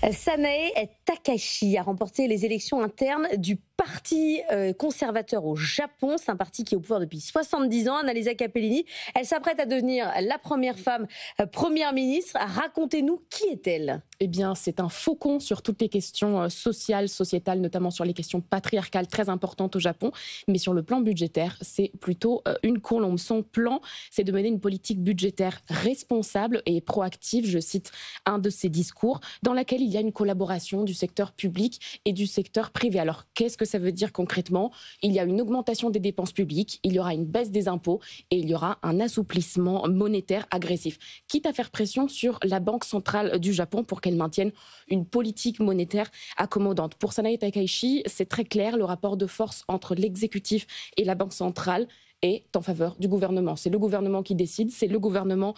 Sanae Takahashi a remporté les élections internes du parti conservateur au Japon. C'est un parti qui est au pouvoir depuis 70 ans. Annalisa Capellini, elle s'apprête à devenir la première femme première ministre. Racontez-nous, qui est-elle? Eh bien, c'est un faucon sur toutes les questions sociales, sociétales, notamment sur les questions patriarcales très importantes au Japon. Mais sur le plan budgétaire, c'est plutôt une colombe. Son plan, c'est de mener une politique budgétaire responsable et proactive, je cite un de ses discours, dans laquelle il y a une collaboration du secteur public et du secteur privé. Alors, qu'est-ce que ça veut dire concrètement? Il y a une augmentation des dépenses publiques, il y aura une baisse des impôts et il y aura un assouplissement monétaire agressif, quitte à faire pression sur la Banque centrale du Japon pour qu'elle maintienne une politique monétaire accommodante. Pour Sanae Takahashi, c'est très clair, le rapport de force entre l'exécutif et la Banque centrale est en faveur du gouvernement. C'est le gouvernement qui décide, c'est le gouvernement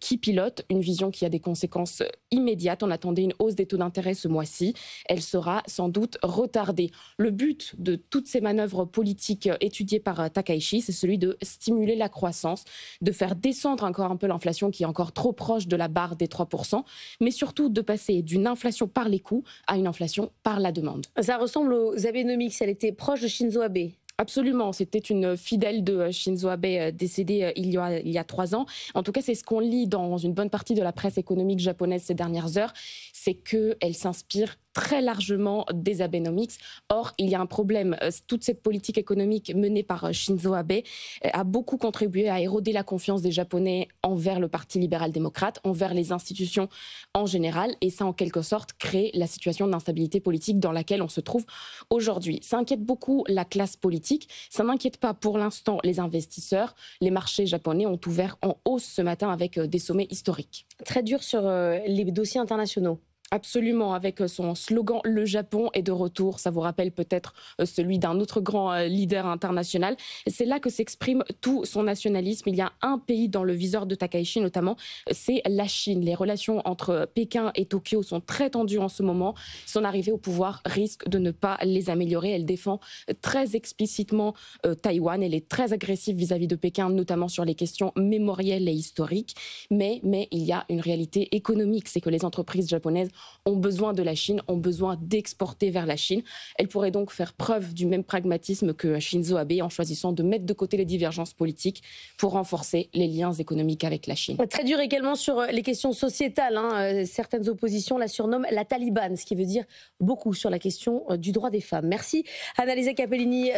qui pilote une vision qui a des conséquences immédiates. On attendait une hausse des taux d'intérêt ce mois-ci. Elle sera sans doute retardée. Le but de toutes ces manœuvres politiques étudiées par Takahashi, c'est celui de stimuler la croissance, de faire descendre encore un peu l'inflation qui est encore trop proche de la barre des 3%, mais surtout de passer d'une inflation par les coûts à une inflation par la demande. Ça ressemble aux Abenomics. Elle était proche de Shinzo Abe. Absolument, c'était une fidèle de Shinzo Abe décédée il y a 3 ans. En tout cas, c'est ce qu'on lit dans une bonne partie de la presse économique japonaise ces dernières heures, c'est qu'elle s'inspire très largement des Abenomics. Or, il y a un problème. Toute cette politique économique menée par Shinzo Abe a beaucoup contribué à éroder la confiance des Japonais envers le Parti libéral-démocrate, envers les institutions en général, et ça, en quelque sorte, crée la situation d'instabilité politique dans laquelle on se trouve aujourd'hui. Ça inquiète beaucoup la classe politique. Ça n'inquiète pas pour l'instant les investisseurs. Les marchés japonais ont ouvert en hausse ce matin avec des sommets historiques. Très dur sur les dossiers internationaux. Absolument, avec son slogan « Le Japon est de retour ». Ça vous rappelle peut-être celui d'un autre grand leader international. C'est là que s'exprime tout son nationalisme. Il y a un pays dans le viseur de Takahashi notamment, c'est la Chine. Les relations entre Pékin et Tokyo sont très tendues en ce moment. Son arrivée au pouvoir risque de ne pas les améliorer. Elle défend très explicitement Taïwan. Elle est très agressive vis-à-vis de Pékin, notamment sur les questions mémorielles et historiques. Mais il y a une réalité économique, c'est que les entreprises japonaises ont besoin de la Chine, ont besoin d'exporter vers la Chine. Elle pourrait donc faire preuve du même pragmatisme que Shinzo Abe en choisissant de mettre de côté les divergences politiques pour renforcer les liens économiques avec la Chine. Très dur également sur les questions sociétales. Certaines oppositions la surnomment la Talibane, ce qui veut dire beaucoup sur la question du droit des femmes. Merci Annalisa Capellini.